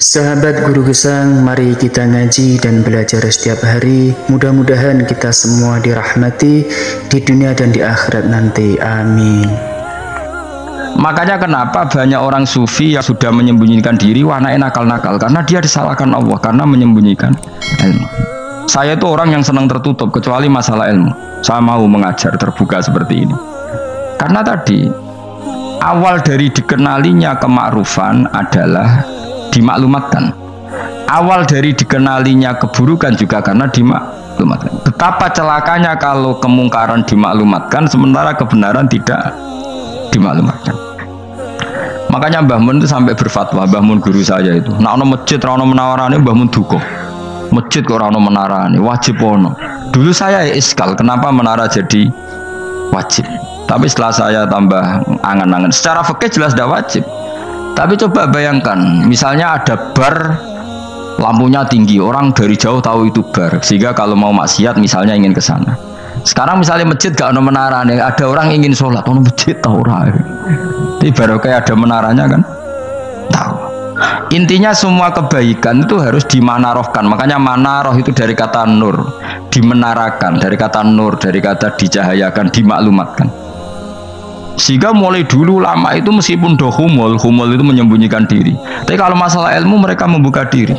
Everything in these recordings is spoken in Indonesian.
Sahabat Guru Gesang, mari kita ngaji dan belajar setiap hari. Mudah-mudahan kita semua dirahmati di dunia dan di akhirat nanti. Amin. Makanya kenapa banyak orang sufi yang sudah menyembunyikan diri, warnanya nakal-nakal, karena dia disalahkan Allah, karena menyembunyikan ilmu. Saya itu orang yang senang tertutup, kecuali masalah ilmu. Saya mau mengajar terbuka seperti ini. Karena tadi, awal dari dikenalinya kemakrufan adalah dimaklumatkan. Awal dari dikenalinya keburukan juga karena dimaklumatkan. Betapa celakanya kalau kemungkaran dimaklumatkan sementara kebenaran tidak dimaklumatkan. Makanya Mbah Mun itu sampai berfatwa, Mbah Mun guru saya itu, nak ono masjid ra ono menawarane Mbah Mun duka. Masjid kok ora ono menarane, wajib ono. Dulu saya iskal kenapa menara jadi wajib. Tapi setelah saya tambah angan-angan, secara fikih jelas tidak wajib. Tapi coba bayangkan, misalnya ada bar, lampunya tinggi, orang dari jauh tahu itu bar, sehingga kalau mau maksiat misalnya ingin ke sana. Sekarang misalnya masjid gak ada menara, ada orang ingin sholat, ono masjid tahu orang. Ini baru kayak ada menaranya kan? Tahu. Intinya semua kebaikan itu harus dimanarohkan. Makanya manaroh itu dari kata nur, dimenarakan, dari kata nur, dari kata dicahayakan, dimaklumatkan. Sehingga mulai dulu lama itu meskipun humul itu menyembunyikan diri. Tapi kalau masalah ilmu mereka membuka diri.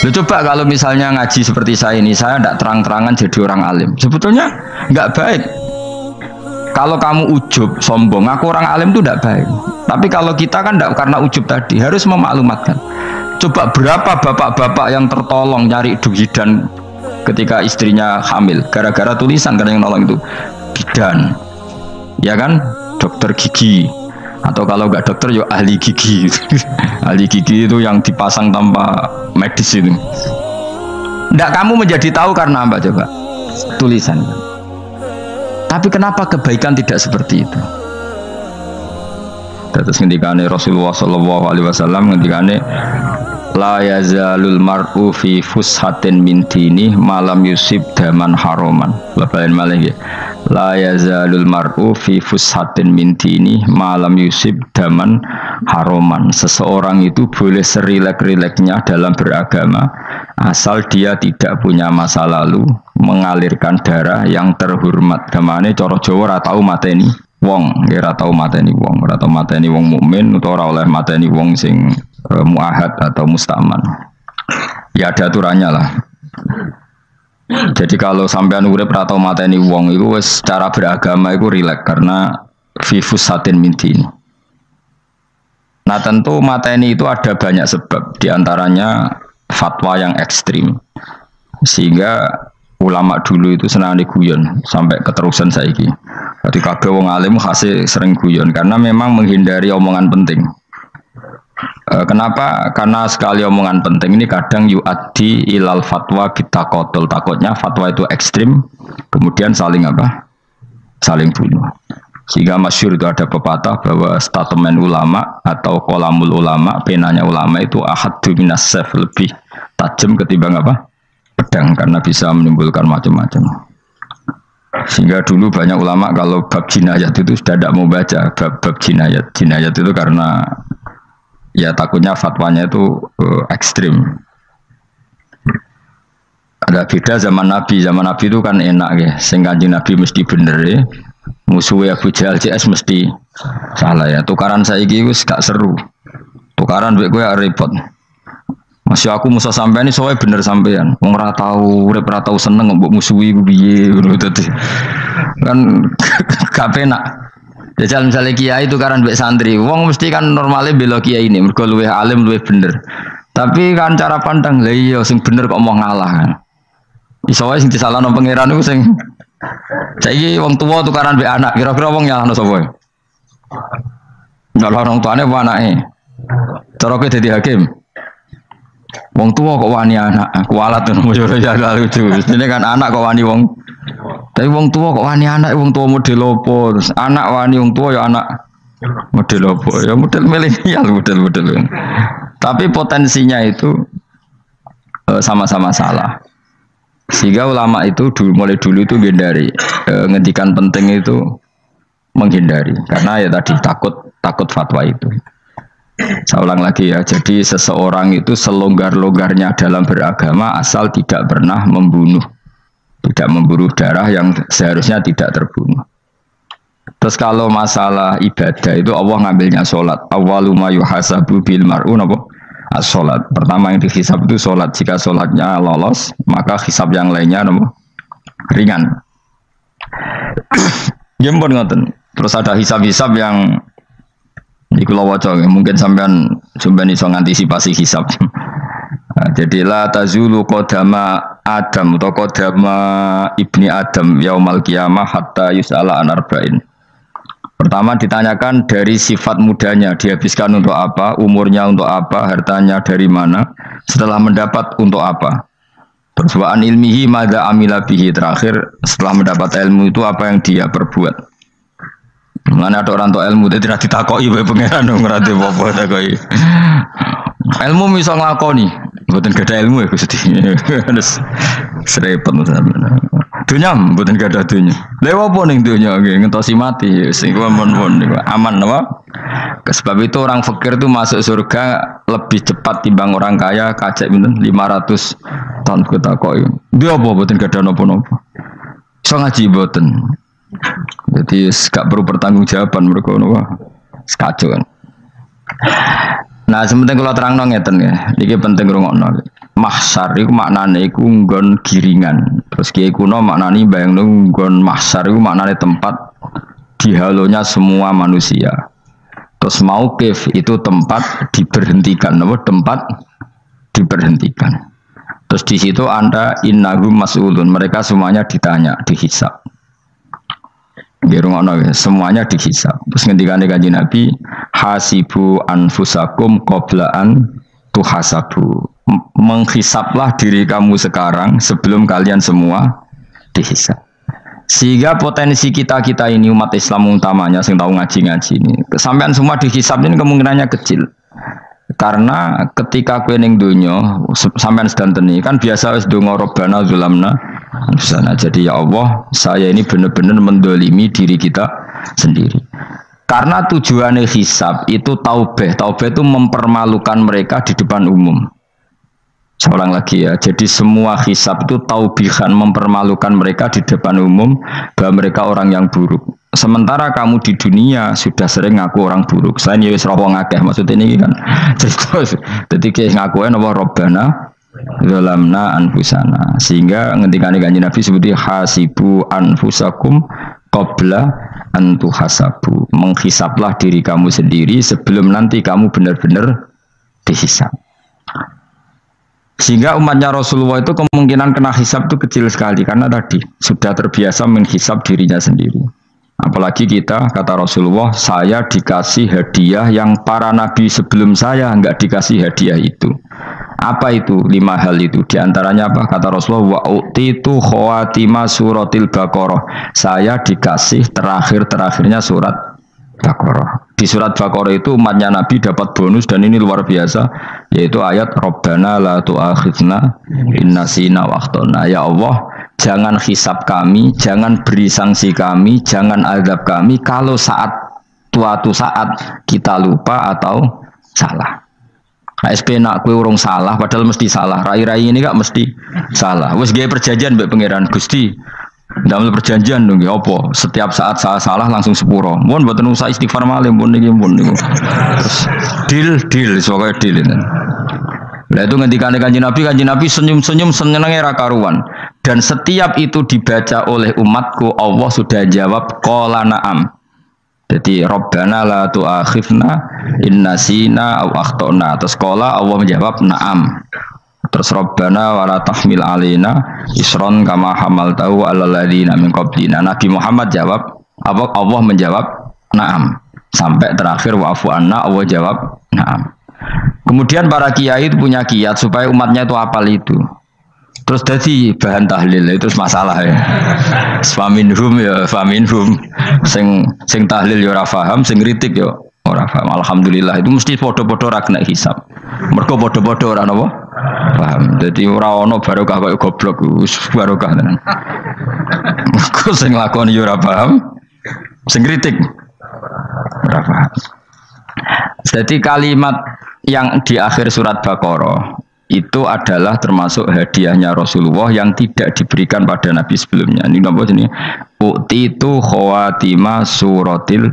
Loh, coba kalau misalnya ngaji seperti saya ini, saya tidak terang-terangan jadi orang alim. Sebetulnya nggak baik. Kalau kamu ujub, sombong, aku orang alim itu tidak baik. Tapi kalau kita kan tidak, karena ujub tadi harus memaklumatkan. Coba berapa bapak-bapak yang tertolong nyari duhidan ketika istrinya hamil, gara-gara tulisan karena yang nolong itu. Bidan, ya kan, dokter gigi, atau kalau nggak dokter ya ahli gigi. Ahli gigi itu yang dipasang tanpa medis itu. Nggak, kamu menjadi tahu karena apa coba? Tulisan. Tapi kenapa kebaikan tidak seperti itu? Terus ngendikane Rasulullah Shallallahu Alaihi Wasallam ngendikane la yazalul mar'u fi fushatin min dini malam yusib daman haroman. Lebaran malah ya. La yazalul mar'u fi fushatin min dini malam yusib daman haroman. Seseorang itu boleh serilek-rileknya dalam beragama asal dia tidak punya masa lalu mengalirkan darah yang terhormat. Gamane cara Jawa ora tau mateni wong, ora tau mateni wong, ora tau mateni wong mukmin utawa ora oleh mateni wong sing muahad atau mustaman. Ya ada aturannya lah. Jadi kalau sampean urip ra tau mateni wong iku wis secara beragama iku rileks karena fifus satin mintin. Nah tentu mateni itu ada banyak sebab, diantaranya fatwa yang ekstrim. Sehingga ulama dulu itu senang guyon sampai keterusan saiki. Jadi kabeh wong alim khase sering guyon karena memang menghindari omongan penting. Kenapa? Karena sekali omongan penting ini kadang yu'addi ilal fatwa kita kotul. Takutnya fatwa itu ekstrim, kemudian saling apa? Saling bunuh. Sehingga masyhur itu ada pepatah bahwa statement ulama atau kolamul ulama, penanya ulama itu ahaddu minas sayf, lebih tajam ketimbang apa? Pedang, karena bisa menimbulkan macam-macam. Sehingga dulu banyak ulama kalau bab jinayat itu sudah tidak mau baca bab jinayat. Jinayat itu karena ya takutnya fatwanya itu ekstrim. Ada beda zaman Nabi itu kan enak ya. Sehingga Nabi mesti bener ya. Musuhnya Abu Jahal CS mesti salah ya. Tukaran saiki wis gak seru. Tukaran mbek kowe repot. Masih aku musuh sampean ini soalnya bener sampean. Wong ora tau urip ora tau seneng mbok musuhi ku piye ngono dadi. Kan gak penak. Jajal misalnya kiai itu kan mbek santri, wong mesti kan normalnya bela kiai ini, mergo luwih alim luwih bener. Tapi kan cara pandang lah iya sing bener kok mau ngalah kan. Iso wae sing disalahno pangeran iku sing saiki wong tuwa tukaran mbek anak, kira-kira wong nyalahno sapa? Nyalahno wong tuane apa anake? Cara kowe dadi hakim. Wong tua kok wani anak, kualat ngono yo ya lucu. Ini kan anak kok wani wong. Tapi wong tua kok wani anak, wong tua model opo? Terus anak wani wong tua ya anak model opo? Ya model milenial, model. Tapi potensinya itu sama-sama salah. Sehingga ulama itu mulai dulu itu menghindari ngendikan penting itu menghindari karena ya tadi takut fatwa itu. Saya ulang lagi ya. Jadi seseorang itu selonggar-longgarnya dalam beragama asal tidak pernah membunuh, tidak memburu darah yang seharusnya tidak terbunuh. Terus kalau masalah ibadah itu Allah ngambilnya sholat. Awwalu ma yuhasabu bil mar'u napa? As-sholat. Pertama yang dihisab itu sholat. Jika sholatnya lolos, maka hisab yang lainnya napa? Ringan. Jempol ngoten. Terus ada hisab-hisab yang iku waca mungkin sampean iso ngantisipasi hisab. Nah, jadi la tazulu qadama Adam atau qadama ibni Adam yaumal qiyamah hatta yus'ala an arba'in. Pertama ditanyakan dari sifat mudanya, dihabiskan untuk apa, umurnya untuk apa, hartanya dari mana, setelah mendapat untuk apa. Terus wa an ilmihi madza amila bihi, terakhir setelah mendapat ilmu itu apa yang dia perbuat. Mana ada orang tua ilmu dia tidak ditakoki wae pangeran ngerti apa takoki. Ilmu bisa nglakoni, mboten gadah ilmu ya Gusti. Terus serepet sampeyan. Dunya mboten gadah dunya. Lha apa ning dunya nggih ngentosi mati sing mon-mon niku aman apa? Sebab itu orang fakir itu masuk surga lebih cepat timbang orang kaya kacek pinten 500 tahun kutakoki. Dia apa mboten gadah napa-napa. Iso ngaji mboten. Jadi gak perlu pertanggungjawaban mereka napa sekacau kan. Nah, sementing kalau terangno ngeten ya. Iki penting rungokno. Mahsyar iku maknane iku nggon giringan. Terus kiai kuno maknane bayangno nggon mahsyar iku maknane tempat dihalonya semua manusia. Terus mauqif itu tempat diberhentikan, napa tempat diberhentikan. Terus di situ Anda innahum mas'ulun, mereka semuanya ditanya, dihisab. Semuanya dihisab. Terus ngendikane Kanjeng Nabi, hasibu anfusakum qabla an tuhasabu. Menghisablah diri kamu sekarang sebelum kalian semua dihisab. Sehingga potensi kita ini umat Islam utamanya sing tahu ngaji-ngaji ini, sampean semua dihisab ini kemungkinannya kecil. Karena ketika kowe ning donya sampean sedanteni kan biasa wis donga Rabbana zulamna sana. Jadi ya Allah, saya ini benar-benar mendolimi diri kita sendiri. Karena tujuannya hisab itu taubah. Taubah itu mempermalukan mereka di depan umum. Saya ulang lagi ya. Jadi semua hisab itu taubihan, mempermalukan mereka di depan umum bahwa mereka orang yang buruk. Sementara kamu di dunia sudah sering ngaku orang buruk. Selain ya wis rawong akeh maksud ini kan. Jadi kayak ngakuin apa Rabbana zalamna anfusana. Sehingga ngendikane Kanjeng Nabi seperti hasibu anfusakum qabla an tuhasabu. Menghisablah diri kamu sendiri sebelum nanti kamu benar-benar dihisab. Sehingga umatnya Rasulullah itu kemungkinan kena hisab itu kecil sekali karena tadi sudah terbiasa menghisab dirinya sendiri. Apalagi kita, kata Rasulullah, saya dikasih hadiah yang para nabi sebelum saya enggak dikasih hadiah itu. Apa itu? 5 hal itu. Di antaranya apa? Kata Rasulullah, wa utitu khawatima suratil Baqarah. Saya dikasih terakhir-terakhirnya surat Baqarah. Di surat Baqarah itu umatnya Nabi dapat bonus dan ini luar biasa, yaitu ayat Rabbana la tu'akhidna in nasina wa akhtana. Ya Allah, jangan hisab kami, jangan beri sanksi kami, jangan azab kami kalau suatu saat kita lupa atau salah. KSP nak kue urung salah, padahal mesti salah. Rai-rai ini gak mesti salah. Wes gaya perjanjian mbek pangeran Gusti. Dalam perjanjian dong, ya apa? Setiap saat salah langsung sepuro. Mohon buatan usaha istighfar malam, pun nih. Terus deal, soalnya deal ini. Lah itu ngendikan Kanjeng Nabi senyum-senyum senengnya ra karuan. Dan setiap itu dibaca oleh umatku, Allah sudah jawab qala na'am. Jadi Rabbana la tu'akhifna in nasina aw akhtana. Terus qala Allah menjawab na'am. Terus Rabbana wala tahmil alaina isron kama hamaltahu alal ladzina min qablina. Nabi Muhammad jawab, Allah menjawab na'am. Sampai terakhir wa'fu anna, Allah jawab na'am. Kemudian para kiai itu punya kiat supaya umatnya itu hafal itu. Terus jadi bahan tahlil itu masalah ya. Faminhum ya faminhum. Sing tahlil ya ora paham, sing kritik ya ora paham. Alhamdulillah itu mesti podo-podo ra kena hisab. Mergo podo-podo ora napa? Paham. Jadi ora ono barokah kaya goblok wis barokah tenan. Mergo sing lakoni ya ora paham, sing kritik ora paham. Jadi kalimat yang di akhir surat Baqarah itu adalah termasuk hadiahnya Rasulullah yang tidak diberikan pada Nabi sebelumnya. Ini apa ini? U'titu khawatima suratil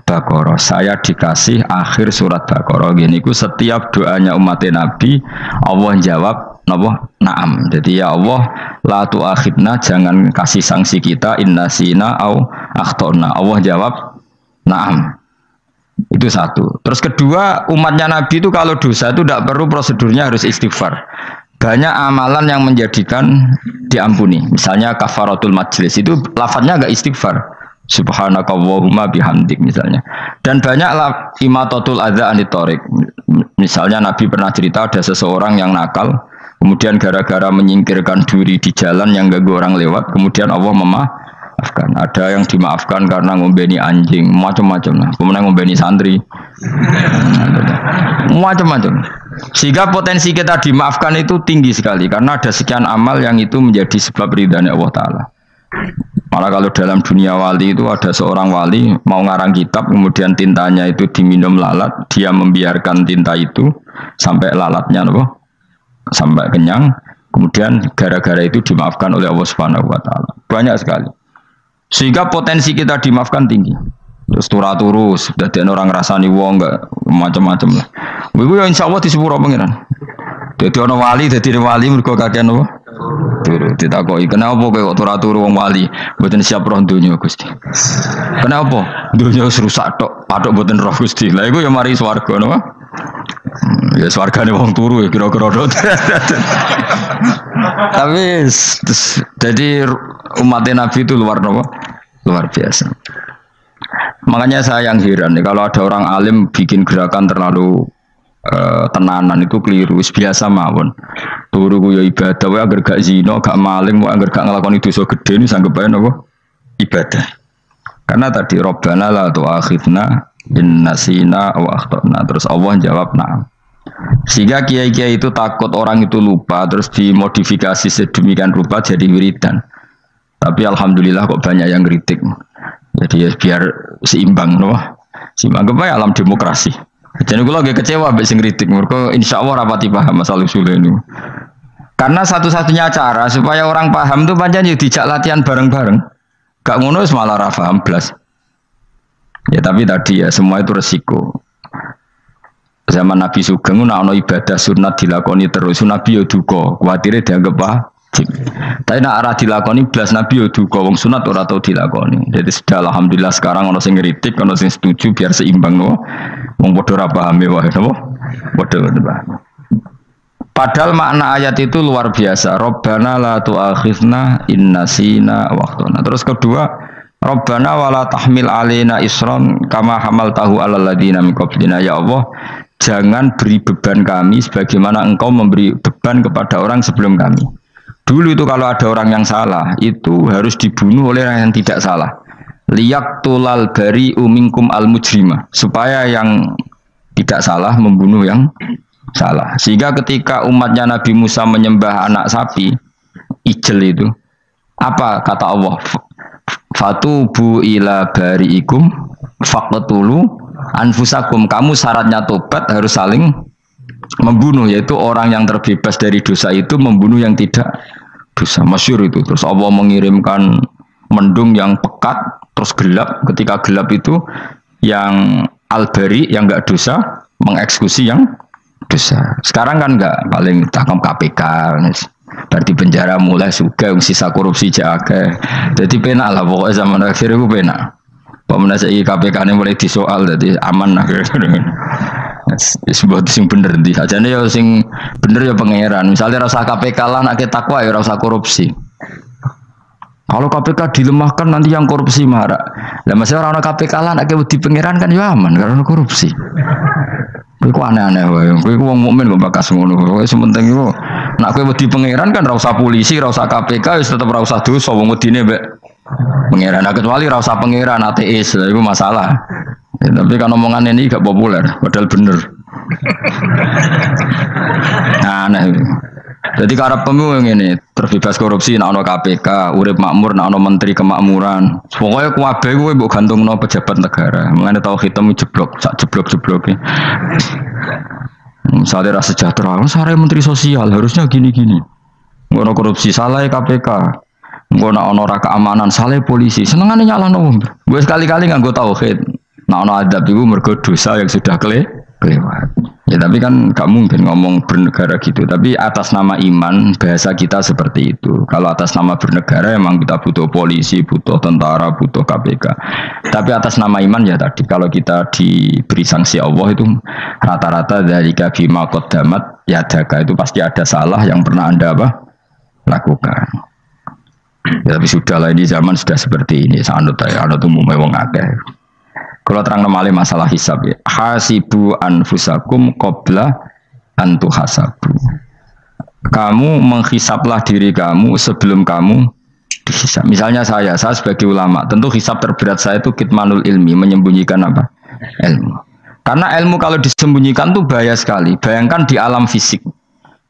Baqarah. Saya dikasih akhir surat Baqarah. Gini ku setiap doanya umat Nabi Allah jawab napa? Naam. Jadi ya Allah la tu'akhidna, jangan kasih sanksi kita innasina au akhtona. Allah jawab naam. Itu satu. Terus kedua, umatnya Nabi itu kalau dosa itu tidak perlu prosedurnya harus istighfar. Banyak amalan yang menjadikan diampuni. Misalnya kafaratul majlis itu lafadznya agak istighfar. Subhanakallahumma bihamdik misalnya. Dan banyak imatatul adza anit thoriq. Misalnya Nabi pernah cerita ada seseorang yang nakal, kemudian gara-gara menyingkirkan duri di jalan yang ganggu orang lewat, kemudian Allah memaafkan. Ada yang dimaafkan karena ngombeni anjing, macam-macam lah. Kemudian ngombeni santri, macam-macam. Sehingga potensi kita dimaafkan itu tinggi sekali karena ada sekian amal yang itu menjadi sebab ridhanya Allah Taala. Malah kalau dalam dunia wali itu ada seorang wali mau ngarang kitab, kemudian tintanya itu diminum lalat, dia membiarkan tinta itu sampai lalatnya sampai kenyang, kemudian gara-gara itu dimaafkan oleh Allah Subhanahu Wa Taala. Banyak sekali. Sehingga potensi kita dimaafkan tinggi. Terus turus, jadi orang rasani wong enggak macam-macam lah. Iku ya insyaallah disepuro pangeran. Dadi ana wali, dadi wali mergo kakean apa? Turu ditakoki, "Kenapa kowe kok turu wong wali? Mboten siap roh donya, Gusti." "Kenapa?" "Donya wis rusak tok, patok mboten roh Gusti." Lah iku ya mari swarga napa? Ya swargane wong turu ya kira-kira. Tapi jadi umat Nabi itu luar biasa. Makanya saya yang heran nih, kalau ada orang alim bikin gerakan terlalu tenanan itu keliru. Biasa mawon. Turu ku ya ibadah, wae agar gak zina, gak maling, wae agar gak nglakoni dosa gede ini sanggep bae napa? Ibadah. Karena tadi Rabbana la tu'akhidna in nasina wa akhtana. Terus Allah jawab na'am. Sehingga kiai-kiai itu takut orang itu lupa, terus dimodifikasi sedemikian rupa jadi wiridan. Tapi alhamdulillah kok banyak yang kritik. Jadi ya biar seimbang, loh. Seimbang kepada alam demokrasi. Jadi kalau agak kecewa abis kritik, mereka insya Allah rapati paham masalah usul ini. Karena satu-satunya cara supaya orang paham itu pancen dijak latihan bareng-bareng. Gak ngono malah ra paham blas. Ya tapi tadi ya semua itu resiko. Zaman Nabi Sugeng ana ibadah sunat dilakoni terus, Nabi yo duka, kuwatire dianggap wajib. Tapi nek ora dilakoni blas Nabi yo duka, wong sunat ora tau dilakoni. Jadi sudah alhamdulillah sekarang ana sing ngritik, ana sing setuju biar seimbang no. Wong padha ora paham wae napa? Padha paham. Padahal makna ayat itu luar biasa. Rabbana la tu'akhizna in nasina wa akhtana. Terus kedua, Rabbana wala tahmil alaina isran kama hamaltahu alal ladina min qablina. Ya Allah, jangan beri beban kami sebagaimana engkau memberi beban kepada orang sebelum kami. Dulu itu kalau ada orang yang salah, itu harus dibunuh oleh orang yang tidak salah. Liyaqtulal bari'u minkum al mujrima, supaya yang tidak salah membunuh yang salah. Sehingga ketika umatnya Nabi Musa menyembah anak sapi, ijel itu, apa kata Allah? Fatubu ila bari'ikum faqtulu anfusakum. Kamu syaratnya tobat harus saling membunuh, yaitu orang yang terbebas dari dosa itu membunuh yang tidak dosa. Masyhur itu. Terus Allah mengirimkan mendung yang pekat terus gelap. Ketika gelap itu yang al-bari yang enggak dosa mengeksekusi yang dosa. Sekarang kan enggak, paling tangkap KPK. Berarti penjara mulai juga sisa korupsi jaga. Jadi penak lah pokoknya zaman akhir itu penak. Pemenang saya KPK ini mulai disoal, jadi aman lah. Sebuah sing bener di aja nih ya sing bener ya pangeran. Misalnya rasa KPK lah nak kita takwa ya rasa korupsi. Kalau KPK dilemahkan nanti yang korupsi marah. Lah masih orang KPK lah nak di pangeran kan ya aman karena korupsi. Kowe aneh-aneh wae. Kowe wong mukmin kok bakas ngono. Kowe sementing iku nak kowe wedi pangeran kan ra usah polisi, ra usah KPK, wis tetep ra usah dosa wong wedine mbek pangeran. Nah, kecuali ra usah pangeran ateis, iku masalah. Ya, tapi kan omongan ini gak populer, padahal bener. Nah, aneh. Jadi karena pemilu ini terbebas korupsi, nak ono KPK, urip makmur, nak ono menteri kemakmuran. Pokoknya kuabe gue bukan gantung no pejabat negara. Mengenai tahu hitam jeblok, sak jeblok. Misalnya rasa sejahtera, saya menteri sosial harusnya gini-gini. Ngono korupsi salah KPK. Ngono ono raka keamanan salah polisi. Senengane nyalahno wong. Gue sekali-kali nganggo tauhid. Nah ono adab iku mergo dosa yang sudah kelewat. Ya tapi kan gak mungkin ngomong bernegara gitu. Tapi atas nama iman bahasa kita seperti itu. Kalau atas nama bernegara emang kita butuh polisi, butuh tentara, butuh KPK. Tapi atas nama iman ya tadi kalau kita diberi sanksi Allah itu rata-rata dari bima qaddamat yadaka itu pasti ada salah yang pernah Anda lakukan. Ya, tapi sudahlah ini zaman sudah seperti ini. Anut umumnya wong akeh. Kalau terang namanya masalah hisab ya. Hasibu anfusakum qabla antu hasabu. Kamu menghisablah diri kamu sebelum kamu dihisab. Misalnya saya sebagai ulama, tentu hisab terberat saya itu kitmanul ilmi, menyembunyikan apa? Ilmu. Karena ilmu kalau disembunyikan tuh bahaya sekali. Bayangkan di alam fisik.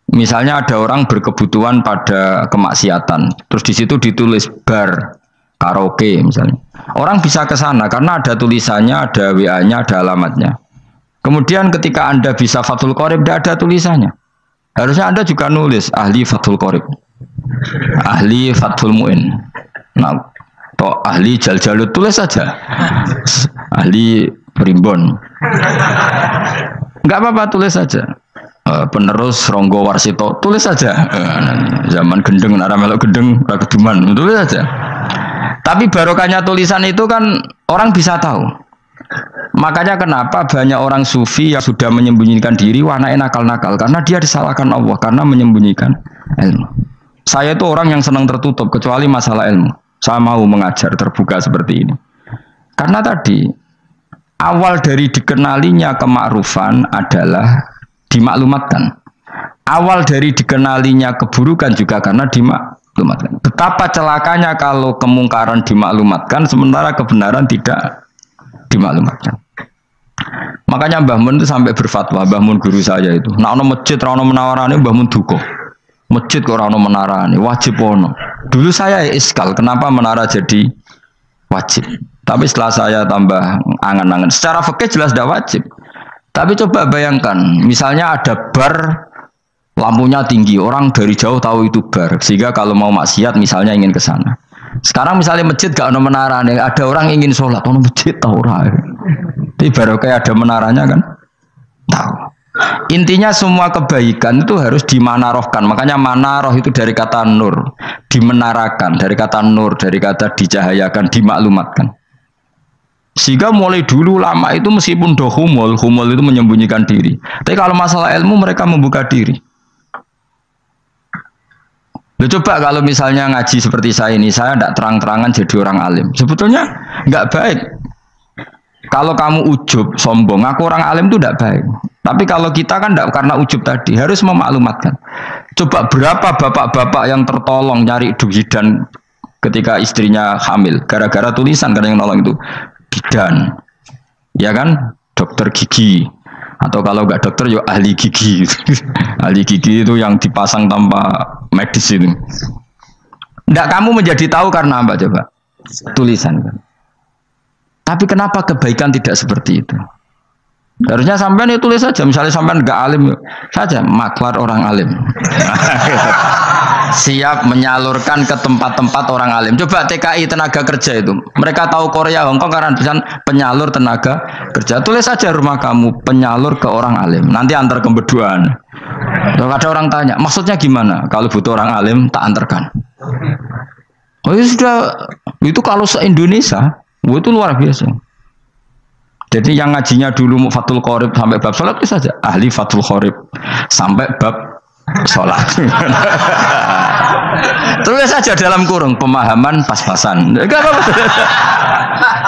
Misalnya ada orang berkebutuhan pada kemaksiatan, terus di situ ditulis bar, karaoke misalnya. Orang bisa ke sana karena ada tulisannya, ada WA-nya, ada alamatnya. Kemudian ketika Anda bisa Fathul Qorib, tidak ada tulisannya. Harusnya Anda juga nulis ahli Fathul Qorib, ahli Fathul Mu'in, nah, atau ahli Jaljalut, tulis saja. Ahli Primbon. Enggak apa-apa, tulis saja. Penerus Ronggo Warsito, tulis saja. Zaman gendeng, arah melok gendeng, rakeduman, tulis saja. Tapi barokahnya tulisan itu kan orang bisa tahu. Makanya kenapa banyak orang sufi yang sudah menyembunyikan diri, wananya nakal-nakal, karena dia disalahkan Allah, karena menyembunyikan ilmu. Saya itu orang yang senang tertutup, kecuali masalah ilmu. Saya mau mengajar terbuka seperti ini. Karena tadi, awal dari dikenalinya kemakrufan adalah dimaklumatkan. Awal dari dikenalinya keburukan juga karena dimaklumatkan. Betapa celakanya kalau kemungkaran dimaklumatkan sementara kebenaran tidak dimaklumatkan. Makanya Mbah Mun itu sampai berfatwa, Mbah Mun guru saya itu. Nah ono masjid ora ono menawarane Mbah Mun duka. Masjid kok ora ono menarane, wajib ono. Dulu saya iskal, kenapa menara jadi wajib? Tapi setelah saya tambah angan-angan, secara fikih jelas tidak wajib. Tapi coba bayangkan, misalnya ada bar lampunya tinggi, orang dari jauh tahu itu bar, sehingga kalau mau maksiat misalnya ingin ke sana. Sekarang misalnya masjid gak ada menara, ada orang ingin sholat, ono masjid tahu orang. Tapi baru kayak ada menaranya kan, tahu. Intinya semua kebaikan itu harus dimanarohkan. Makanya manaroh itu dari kata nur, dimenarakan, dari kata nur, dari kata dicahayakan, dimaklumatkan. Sehingga mulai dulu lama itu meskipun humul itu menyembunyikan diri. Tapi kalau masalah ilmu mereka membuka diri. Loh, coba kalau misalnya ngaji seperti saya ini, saya tidak terang-terangan jadi orang alim. Sebetulnya nggak baik. Kalau kamu ujub, sombong, aku orang alim itu tidak baik. Tapi kalau kita kan tidak, karena ujub tadi, harus memaklumatkan. Coba berapa bapak-bapak yang tertolong nyari bidan ketika istrinya hamil. Gara-gara tulisan, karena yang nolong itu bidan. Ya kan? Dokter gigi. Atau kalau nggak dokter, ya ahli gigi. Ahli gigi itu yang dipasang tanpa medis itu. Nggak kamu menjadi tahu karena apa coba? Tulisan kan. Tapi kenapa kebaikan tidak seperti itu? Harusnya sampean itu tulis saja. Misalnya sampean nggak alim saja, maklar orang alim. Siap menyalurkan ke tempat-tempat orang alim. Coba TKI tenaga kerja itu. Mereka tahu Korea, Hongkong karena tulisan penyalur tenaga kerja. Tulis saja rumah kamu penyalur ke orang alim. Nanti antar kembeduan. Kalau ada orang tanya, maksudnya gimana? Kalau butuh orang alim, tak antarkan. Oh itu sudah, itu kalau se-Indonesia, itu luar biasa. Jadi yang ngajinya dulu Fathul Qorib sampai bab sholat itu saja. Ahli Fathul Qorib sampai bab sholat. Tulis saja dalam kurung pemahaman pas-pasan.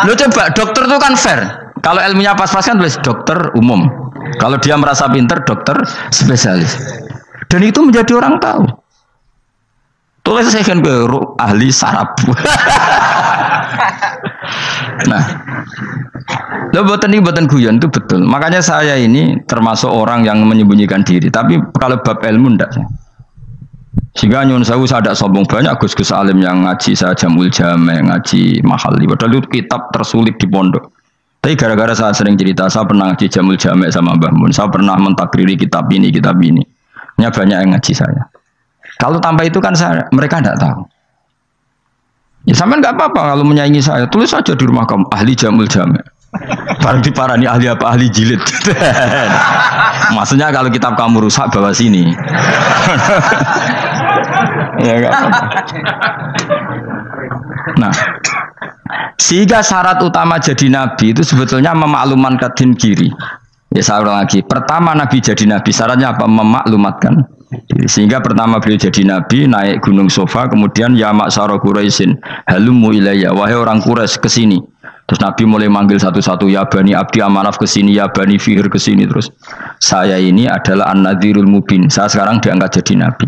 Lo coba dokter itu kan fair. Kalau ilmunya pas-pasan tulis dokter umum. Kalau dia merasa pinter dokter spesialis. Dan itu menjadi orang tahu. Tulis saya kan ke ahli saraf. Nah, lo buatan guyon itu betul. Makanya saya ini termasuk orang yang menyembunyikan diri. Tapi kalau bab ilmu enggak. Sehingga nyun sewu saya ada sombong banyak gus-gus alim yang ngaji saya Jamul Jame, ngaji Mahali. Padahal itu kitab tersulit di pondok. Tapi gara-gara saya sering cerita, saya pernah ngaji Jamul Jame sama Mbah Mun. Saya pernah mentakriri kitab ini, kitab ini. Ini banyak yang ngaji saya. Kalau tanpa itu kan mereka tidak tahu. Ya sampean nggak apa-apa kalau menyaingi saya, tulis saja di rumah kamu ahli Jamul Jame. Barang diparani ahli apa? Ahli jilid. Maksudnya kalau kitab kamu rusak bawa sini. Ya enggak apa-apa. Nah, sehingga syarat utama jadi nabi itu sebetulnya memaklumatkan din kiri. Ya saya ulang lagi. Pertama nabi jadi nabi syaratnya apa? Memaklumatkan diri. Sehingga pertama beliau jadi nabi naik gunung Sofa, kemudian ya maksara Quraisyin halumu ilayya, wahai orang Quraisy ke sini. Terus Nabi mulai manggil satu-satu, ya Bani Abdi Amanaf ke sini, ya Bani Fihr ke sini. Terus saya ini adalah An-Nadhirul Mubin. Saya sekarang diangkat jadi nabi.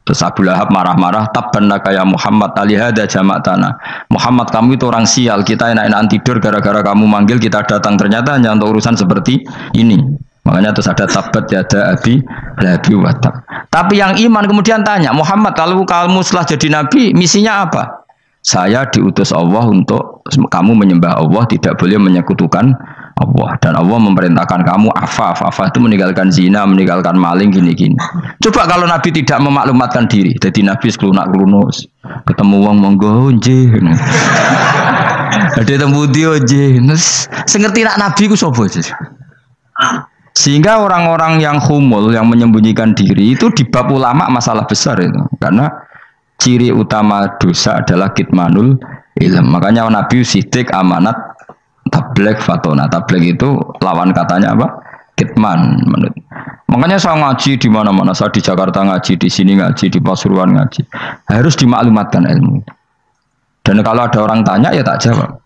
Terus Abu Lahab marah-marah, tabban laka ya Muhammad alihada jama'tana. Muhammad kamu itu orang sial, kita enak-enakan tidur gara-gara kamu manggil kita datang, ternyata hanya untuk urusan seperti ini. Makanya terus ada tabat yada abi labi watab. Tapi yang iman kemudian tanya, Muhammad kalau kamu setelah jadi nabi misinya apa? Saya diutus Allah untuk kamu menyembah Allah, tidak boleh menyekutukan Allah. Dan Allah memerintahkan kamu afaf itu meninggalkan zina, meninggalkan maling, gini-gini. Coba kalau Nabi tidak memaklumatkan diri, jadi Nabi seklunak-klunus, ketemu wong monggo nggih. Ada temu dia nggih. Sengerti nak Nabi ku sapa sih? Sehingga orang-orang yang humul, yang menyembunyikan diri itu di bab ulama masalah besar itu. Karena ciri utama dosa adalah kitmanul ilm. Makanya Nabi sidik amanat tabligh fatona. Tabligh itu lawan katanya apa? Kitman. Makanya saya ngaji di mana-mana. Saya di Jakarta ngaji, di sini ngaji, di Pasuruan ngaji. Harus dimaklumatkan ilmu. Dan kalau ada orang tanya ya tak jawab.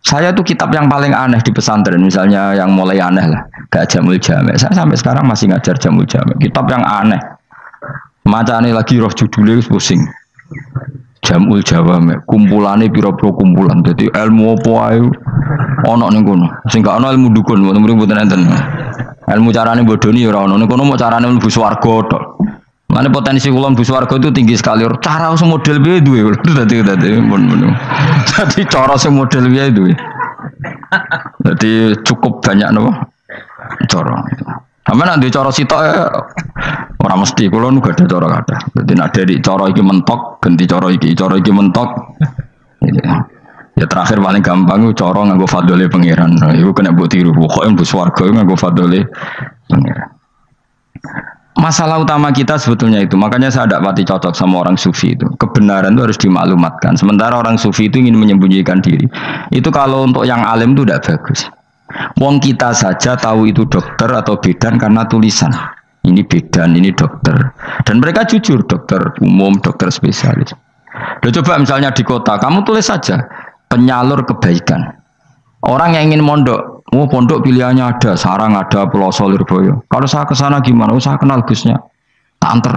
Saya tuh kitab yang paling aneh di pesantren, misalnya yang mulai aneh lah, kayak Jamul Jame. Saya sampai sekarang masih ngajar Jamul Jame. Kitab yang aneh. Macane lagi roh judulnya pusing. Jamul Jawame, kumpulane pira-pira kumpulan. Dadi ilmu apa ae ana ning kono. Sing gak ana ilmu dukun, mboten enten. Ilmu carane bodoni ora ana. Ning kono mau carane mlebu swarga tok. Mane potensi kula mlebu swarga itu tinggi sekali. Cara sing model piye duwe. Dadi mun. Dadi cara sing model piye duwe. Dadi cukup banyak napa? Cara. Sampe nek cara sitok ora mesti kula nu gak ada cara kathah. Dadi nek dari cara iki mentok ganti cara iki mentok. Ya terakhir paling gampang cara nganggo fadhole pangeran. Iku kena mbok tiru. Pokoke mbok swarga nganggo fadhole pangeran. Masalah utama kita sebetulnya itu. Makanya saya tidak pati cocok sama orang sufi itu. Kebenaran itu harus dimaklumatkan. Sementara orang sufi itu ingin menyembunyikan diri. Itu kalau untuk yang alim itu tidak bagus. Wong kita saja tahu itu dokter atau bidan karena tulisan. Ini bidan, ini dokter. Dan mereka jujur, dokter umum, dokter spesialis. Coba misalnya di kota, kamu tulis saja penyalur kebaikan. Orang yang ingin mondok, pondok pilihannya ada, Sarang ada, Peloso, Lirboyo. Kalau saya ke sana gimana? Saya kenal Gusnya. Tak anter.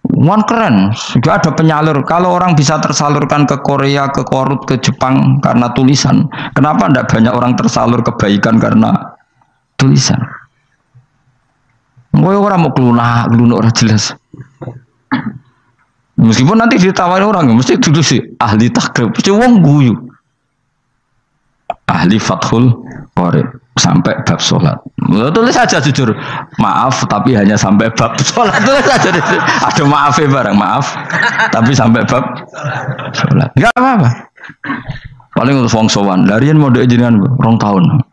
Wan keren, sudah ada penyalur. Kalau orang bisa tersalurkan ke Korea, ke Korut, ke Jepang karena tulisan, kenapa tidak banyak orang tersalur kebaikan karena tulisan? Orang mau kelunak orang jelas. Meskipun nanti ditawari orang, mesti dulu sih ahli takrib, mesti wong guyu, ahli fathul qorib sampai bab sholat. Tulis saja jujur, maaf tapi hanya sampai bab sholat. Tulis saja, ada maaf ya barang, maaf tapi sampai bab sholat. Enggak apa-apa. Paling untuk wong sowan, larian modal jenengan 2 tahun.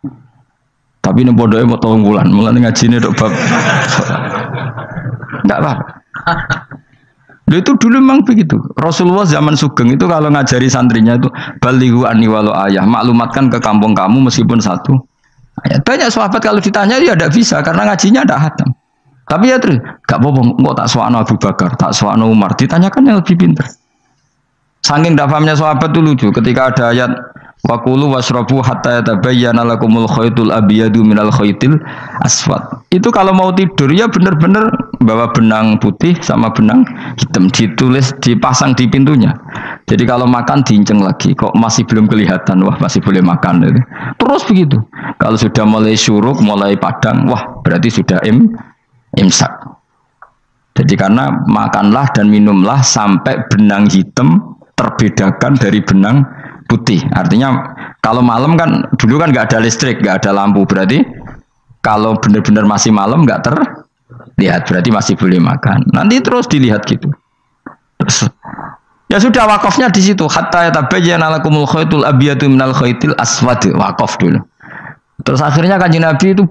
Tapi ini bodohnya mau 3 bulan, mulai ngaji ini dok bab sholat. Enggak apa-apa. Itu dulu memang begitu. Rasulullah zaman Sugeng itu kalau ngajari santrinya itu balighu anni walau ayah, maklumatkan ke kampung kamu meskipun 1 ayat. Banyak sahabat kalau ditanya dia tidak bisa karena ngajinya tidak hatam. Tapi ya terus, gak bohong, kok tak soal Abu Bakar, tak soal Umar, ditanyakan yang lebih pintar. Saking tidak pahamnya sahabat itu lucu. Ketika ada ayat Wakulu wasrobu hatta yatabayyana lakumul khaytul abyadu minal khaytil aswad. Itu kalau mau tidur ya benar-benar bawa benang putih sama benang hitam, ditulis dipasang di pintunya. Jadi kalau makan diinceng lagi, kok masih belum kelihatan, wah masih boleh makan. Terus begitu. Kalau sudah mulai syuruk, mulai padang, wah berarti sudah imsak. Jadi karena makanlah dan minumlah sampai benang hitam terbedakan dari benang putih. Artinya kalau malam kan dulu kan nggak ada listrik, nggak ada lampu, berarti kalau benar-benar masih malam nggak terlihat, berarti masih boleh makan. Nanti terus dilihat gitu. Terus ya sudah wakafnya di situ. Hatta yatabayyana lakumul khaytul abyadu minal khaytil aswad, wakaf dulu. Terus akhirnya Kanjeng Nabi itu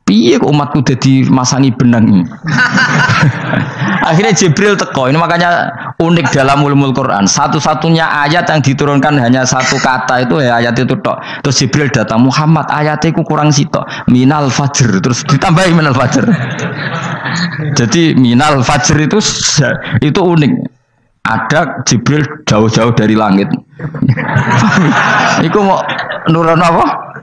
piye kok umatku jadi masangi benang ini. Akhirnya Jibril teko. Ini makanya unik dalam ulumul Quran. Satu-satunya ayat yang diturunkan hanya satu kata itu ya ayat itu tok. Terus Jibril datang, Muhammad ayatnya itu kurang sitok. Minal fajr. Terus ditambahi minal fajr. Jadi minal fajr itu unik. Ada Jibril jauh-jauh dari langit. Iku mau nurun apa?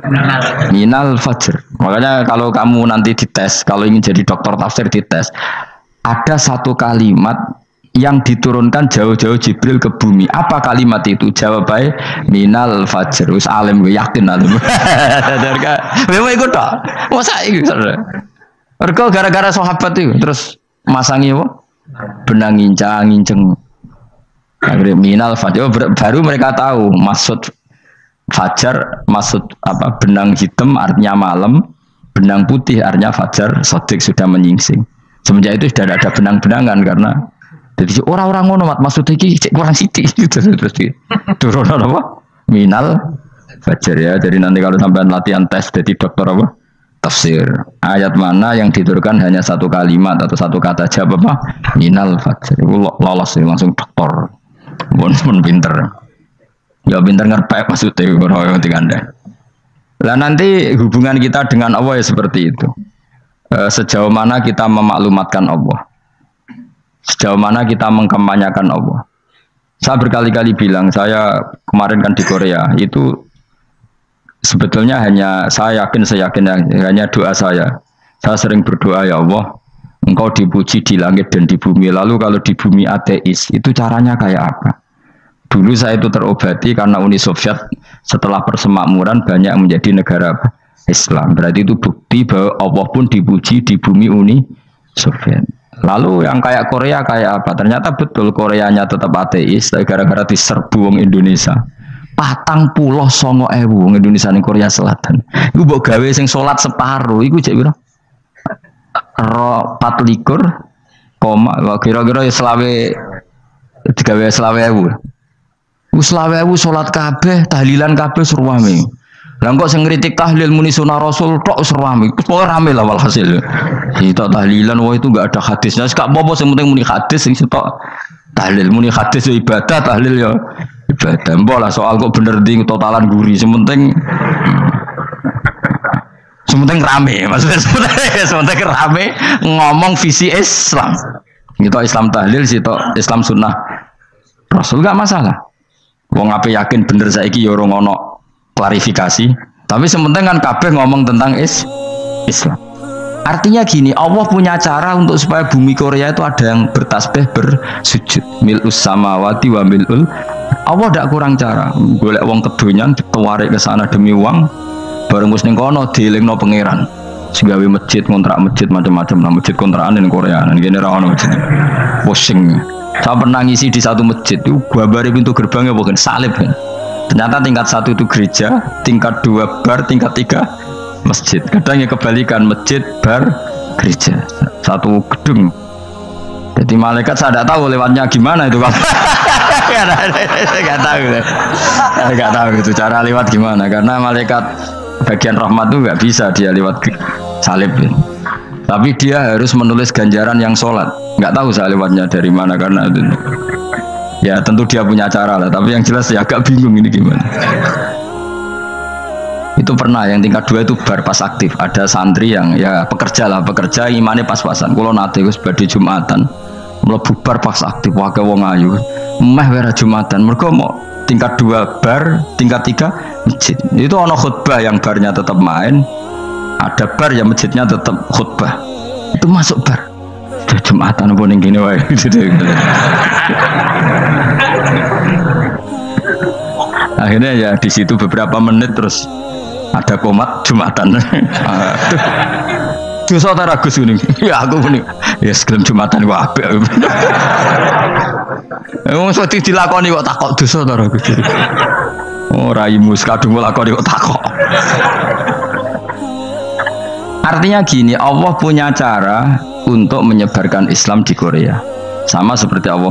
Minal fajr. Makanya kalau kamu nanti dites, kalau ingin jadi dokter tafsir dites, ada satu kalimat yang diturunkan jauh-jauh Jibril ke bumi. Apa kalimat itu? Jawabannya minal fajr. Wis alim gue yakin alim. Memang ikut tak? Masa ikut? Mereka gara-gara sahabat itu terus masangi apa? Benang ngincang. Akhirnya minal fajr. Baru mereka tahu maksud fajar, maksud apa? Benang hitam artinya malam, benang putih artinya fajar. Sodik sudah menyingsing. Semenjak itu sudah ada benang-benangan karena jadi orang-orang ngono maksudnya iki kurang sithik gitu terus turun apa? Minal fajar ya. Jadi nanti kalau sampai latihan tes jadi dokter apa? Tafsir. Ayat mana yang diturunkan hanya satu kalimat atau satu kata jawab apa? Minal fajar. Itu lolos langsung dokter. Pun pinter. Ya pinter ngerpek maksudnya orang yang tinggal. Lah nanti hubungan kita dengan Allah ya seperti itu. Sejauh mana kita memaklumatkan Allah, sejauh mana kita mengkampanyakan Allah. Saya berkali-kali bilang, saya kemarin kan di Korea itu sebetulnya saya yakin hanya doa saya. Saya sering berdoa, ya Allah, Engkau dipuji di langit dan di bumi. Lalu kalau di bumi ateis, itu caranya kayak apa? Dulu saya itu terobati karena Uni Soviet setelah persemakmuran banyak menjadi negara Islam. Berarti itu bukti bahwa Allah pun dipuji di bumi Uni Soviet. Lalu yang kayak Korea kayak apa? Ternyata betul Koreanya tetap ateis, tapi gara-gara diserbu wong Indonesia. 49.000 wong Indonesia ning Korea Selatan. Iku mbok gawe sing salat separuh iku cek piro? 24, kira-kira ya digawe 20.000. Wis 20.000 salat kabeh, tahlilan kabeh surwame. Lah kok sing ngritik tahlil muni sunah Rasul tok wis rame. Pokoke rame lah walhasil. Itu tahlilan wah itu enggak ada hadisnya. Wis gak apa-apa sing penting muni hadis sing sitok tahlil muni hadis ya ibadah, tahlil ya ibadah. Mbok lah soal kok bener ndi totalan guri sing penting rame. Maksudnya sementing rame ngomong visi Islam. Itu Islam tahlil sitok Islam sunnah Rasul gak masalah. Wong ape yakin bener saiki ya ora ono klarifikasi, tapi sementing kan kabeh ngomong tentang Islam. Artinya gini, Allah punya cara untuk supaya bumi Korea itu ada yang bertasbih bersujud. Mil'us samawati wa mil'ul. Allah tidak kurang cara. Golek wong kedonyan ditawarik ke sana demi uang, bareng wis ning kono dielingno pangeran. Segawe masjid, kontrak masjid macam-macam lah masjid kontrakan ning Korea. Nang kene ra ono masjid. Pusing. Saya pernah ngisi di satu masjid itu gambare pintu gerbangnya bukan salib kan. Ternyata tingkat 1 itu gereja, tingkat 2 bar, tingkat 3 masjid. Kadang ya kebalikan masjid, bar, gereja. Satu gedung. Jadi malaikat saya tidak tahu lewatnya gimana itu kan. Nggak tahu itu cara lewat gimana. Karena malaikat bagian rahmat itu nggak bisa dia lewat salib. Tapi dia harus menulis ganjaran yang sholat. Nggak tahu saya lewatnya dari mana karena itu. Ya tentu dia punya cara lah, tapi yang jelas ya agak bingung ini gimana. Itu pernah yang tingkat 2 itu bar pas aktif. Ada santri yang ya pekerja imannya pas-pasan. Kalau nanti gus badhe Jumatan, mlebu bar pas aktif wae wong ayu. Meh wera Jumatan. Mergo mau tingkat 2 bar, tingkat 3 masjid. Itu ono khutbah yang barnya tetap main, ada bar yang masjidnya tetap khutbah. Itu masuk bar. Jumatan apa ning kene wae gitu. Akhirnya ya di situ beberapa menit terus ada komat Jumatan. Dosa ta Gus ini. Ya aku muni Ya sebelum Jumatan ku apik. Wong sok dilakoni kok takok dosa to Gusti. Oh raimu kadung lakoni kok takok. Artinya gini, Allah punya cara untuk menyebarkan Islam di Korea. Sama seperti Allah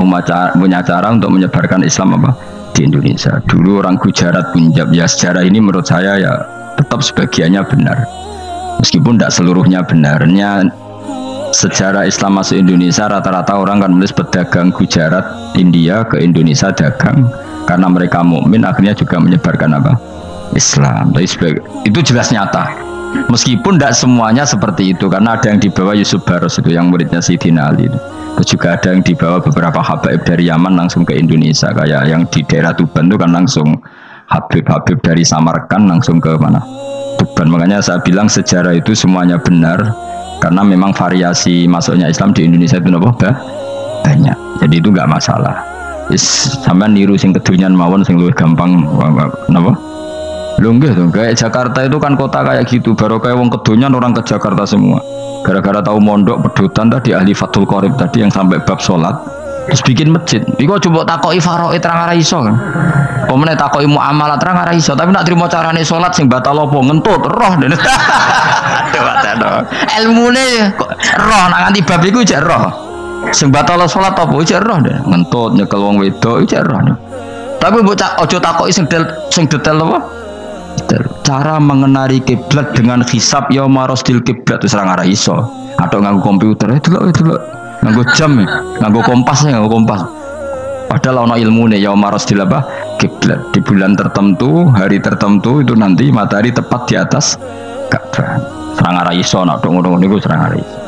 punya cara untuk menyebarkan Islam apa di Indonesia. Dulu orang Gujarat, Punjab, ya sejarah ini menurut saya ya tetap sebagiannya benar. Meskipun tidak seluruhnya benarnya. Sejarah Islam masuk Indonesia rata-rata orang kan menulis pedagang Gujarat, India ke Indonesia dagang karena mereka mukmin akhirnya juga menyebarkan apa? Islam. Itu jelas nyata. Meskipun tidak semuanya seperti itu karena ada yang dibawa Yusuf Baros itu yang muridnya Sayyidina Ali. Terus juga ada yang dibawa beberapa habaib dari Yaman langsung ke Indonesia kayak yang di daerah Tuban itu kan langsung habib-habib dari Samarkand langsung ke mana? Tuban. Makanya saya bilang sejarah itu semuanya benar. Karena memang variasi masuknya Islam di Indonesia itu banyak, jadi itu nggak masalah. Sampai niru sing kedunyan mawon sing luwih gampang, kenapa? Lunggih tuh, kayak Jakarta itu kan kota kayak gitu, baru kayak wong kedunyan orang ke Jakarta semua. Gara-gara tahu mondok pedutan tadi ahli Fathul Qorib tadi yang sampai bab sholat, terus bikin masjid. Iku coba takoki faraid terang ora iso kan. Pemene takoki muamalah terang ora iso, tapi nak trimo carane sholat sing batal apa ngentut roh. Ilmune roh nang nganti bab iku jek roh. Sing batal salat apa jek roh ngentut nyekel wong wedok jek roh. Tapi mbok aja takoki sing detail apa? Cara mengenali kiblat dengan hisab yauma rasdil kiblat wis ora iso. Atok nganggo komputer delok. Nganggo jam, nganggo kompas. Padahal ana ilmune yauma rasdil apa? Kiblat. Di bulan tertentu, hari tertentu itu nanti matahari tepat di atas Ka'bah. Serang arah iso nak ngono niku serang arah iso.